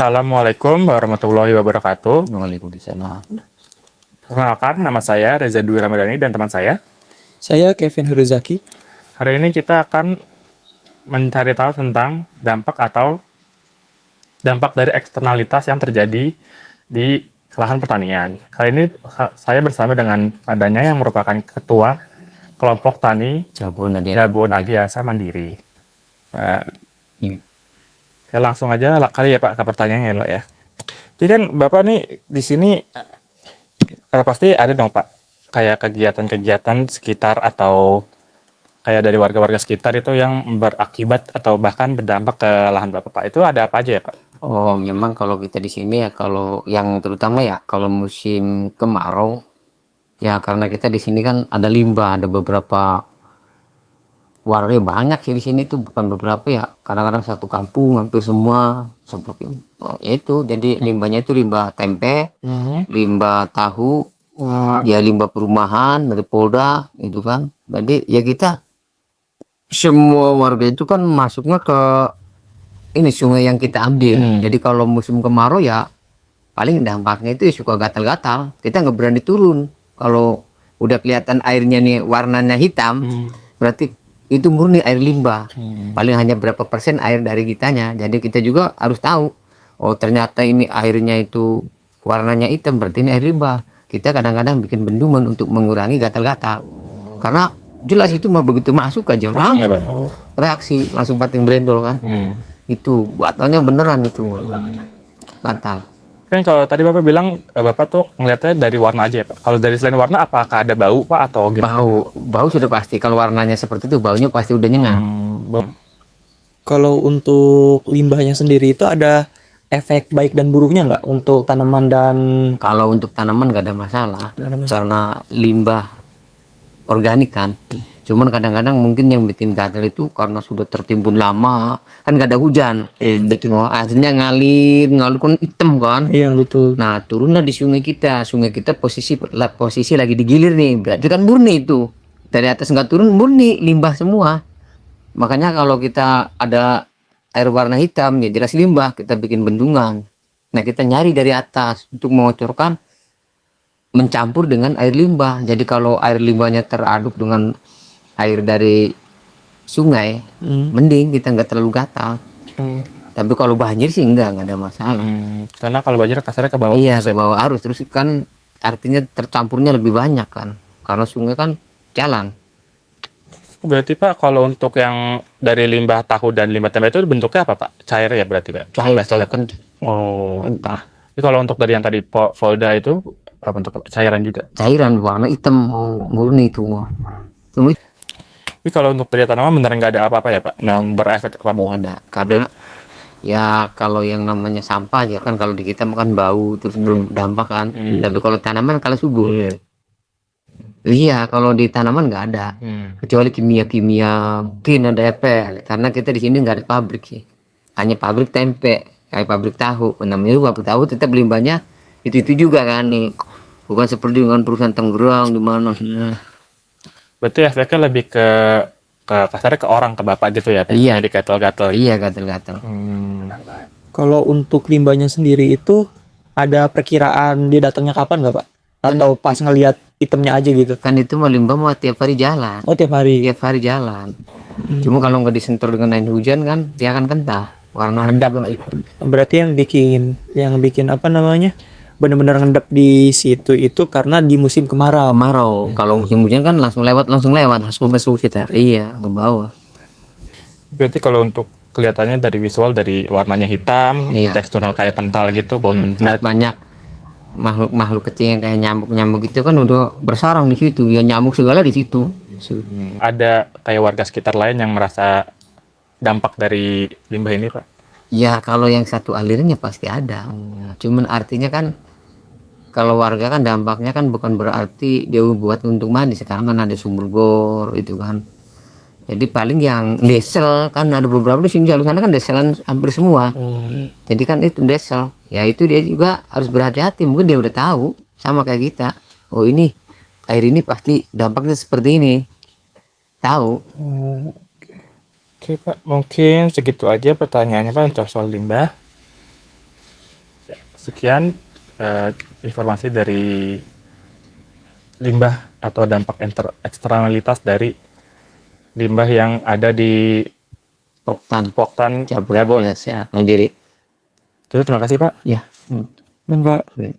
Assalamualaikum warahmatullahi wabarakatuh. Waalaikumsalam. Perkenalkan, nama saya Reza Dwi Ramadhani dan teman saya. Saya Kevin Hiruzaki. Hari ini kita akan mencari tahu tentang dampak dari eksternalitas yang terjadi di lahan pertanian. Kali ini saya bersama dengan adanya yang merupakan ketua kelompok tani Jabon Agiasa Mandiri. Iya. Ya langsung aja kali ya Pak ke pertanyaannya lo ya. Jadi kan Bapak nih di sini pasti ada dong Pak kayak kegiatan-kegiatan sekitar atau kayak dari warga-warga sekitar itu yang berakibat atau bahkan berdampak ke lahan Bapak Pak. Itu ada apa aja ya Pak? Oh, memang kalau kita di sini ya, kalau yang terutama ya kalau musim kemarau ya, karena kita di sini kan ada limbah, ada beberapa warga banyak sih di sini tuh, bukan beberapa ya, kadang-kadang satu kampung hampir semua seperti itu. Jadi limbahnya itu limbah tempe, limbah tahu, ya limbah perumahan dari Polda itu kan. Jadi ya kita semua warga itu kan masuknya ke ini sungai yang kita ambil. Jadi kalau musim kemarau ya paling dampaknya itu suka gatal-gatal. Kita nggak berani turun. Kalau udah kelihatan airnya nih warnanya hitam, berarti itu murni air limbah. Paling hanya berapa persen air dari kitanya. Jadi kita juga harus tahu, oh ternyata ini airnya itu warnanya hitam, berarti ini air limbah. Kita kadang-kadang bikin bendungan untuk mengurangi gatal-gatal. Karena jelas itu mah begitu masuk aja langsung reaksi, langsung pating brendol kan. Itu batalnya beneran itu batal. Kan kalau tadi Bapak bilang Bapak tuh ngeliatnya dari warna aja ya Pak. Kalau dari selain warna apakah ada bau Pak atau gimana? Bau sudah pasti. Kalau warnanya seperti itu baunya pasti udah nyengat. Kalau untuk limbahnya sendiri itu ada efek baik dan buruknya nggak untuk tanaman dan Kalau untuk tanaman nggak ada masalah, karena limbah organik kan. Cuman kadang-kadang mungkin yang bikin gatal itu karena sudah tertimbun lama, kan nggak ada hujan, akhirnya ngalir kan hitam kan. yang itu? Nah turunlah di sungai kita posisi lagi digilir nih, berarti kan murni itu dari atas nggak turun, murni limbah semua. Makanya kalau kita ada air warna hitam ya jelas limbah, kita bikin bendungan. Nah kita nyari dari atas untuk mengocorkan, mencampur dengan air limbah. Jadi kalau air limbahnya teraduk dengan air dari sungai, mending kita nggak terlalu gatal. Tapi kalau banjir sih nggak ada masalah. Karena kalau banjir kasarnya ke bawah. Iya, ke bawah arus terus kan, artinya tercampurnya lebih banyak kan, karena sungai kan jalan. Berarti Pak kalau untuk yang dari limbah tahu dan limbah tempe itu bentuknya apa Pak? Cair ya berarti Pak? Cair kan. Oh, entah. Jadi kalau untuk dari yang tadi Polda itu apa bentuk cairan juga? Cairan warna hitam murni itu. Tapi kalau untuk dari tanaman beneran nggak ada apa-apa ya Pak? Yang berefek ke Mau ada karena ya kalau yang namanya sampah ya kan, kalau di kita makan bau terus belum dampak kan. Tapi kalau tanaman kalau subur. Iya, kalau di tanaman nggak ada. Kecuali kimia-kimia mungkin ada efek, karena kita di sini nggak ada pabrik sih. Hanya pabrik tempe, kayak pabrik tahu. Namanya juga pabrik tahu, tetap limbahnya itu juga kan nih. Bukan seperti dengan perusahaan Tangerang di mana. berarti efeknya lebih ke kasarnya ke orang, ke Bapak gitu ya? Iya. Jadi gatal-gatal. Iya, gatal-gatal. Kalau untuk limbahnya sendiri itu ada perkiraan dia datangnya kapan nggak Pak? Atau pas ngelihat itemnya aja gitu? Kan itu mah limbah mah tiap hari jalan. Oh tiap hari. Tiap hari jalan. Cuma kalau nggak disentuh dengan air hujan kan dia akan kentah, warna redap lah itu. Berarti yang bikin apa namanya? Benar-benar ngendap di situ itu karena di musim kemarau. Kalau musim hujan kan langsung lewat masuk kita. Iya, ke bawah. Berarti kalau untuk kelihatannya dari visual, dari warnanya hitam, Iya. teksturnya kayak kental gitu, bau menyengat. Banyak makhluk kecil yang kayak nyamuk itu kan udah bersarang di situ. Ya nyamuk segala di situ. Ada kayak warga sekitar lain yang merasa dampak dari limbah ini Pak? Ya kalau yang satu alirannya pasti ada. Cuman artinya kan kalau warga kan dampaknya kan bukan berarti dia buat untuk mandi. Sekarang kan ada sumber bor itu kan. Jadi paling yang desel kan ada beberapa di sini jalur sana kan deselan hampir semua. Jadi kan itu desel. Ya itu dia juga harus berhati-hati. Mungkin dia udah tahu sama kayak kita. Oh ini air ini pasti dampaknya seperti ini. Tahu. Oke Pak, mungkin segitu aja pertanyaannya Pak untuk soal limbah. sekian informasi dari limbah atau dampak eksternalitas dari limbah yang ada di Poktan. Poktan. Ya, boleh ya, Mandiri. Terima kasih Pak. Ya. Dan Pak, Oke.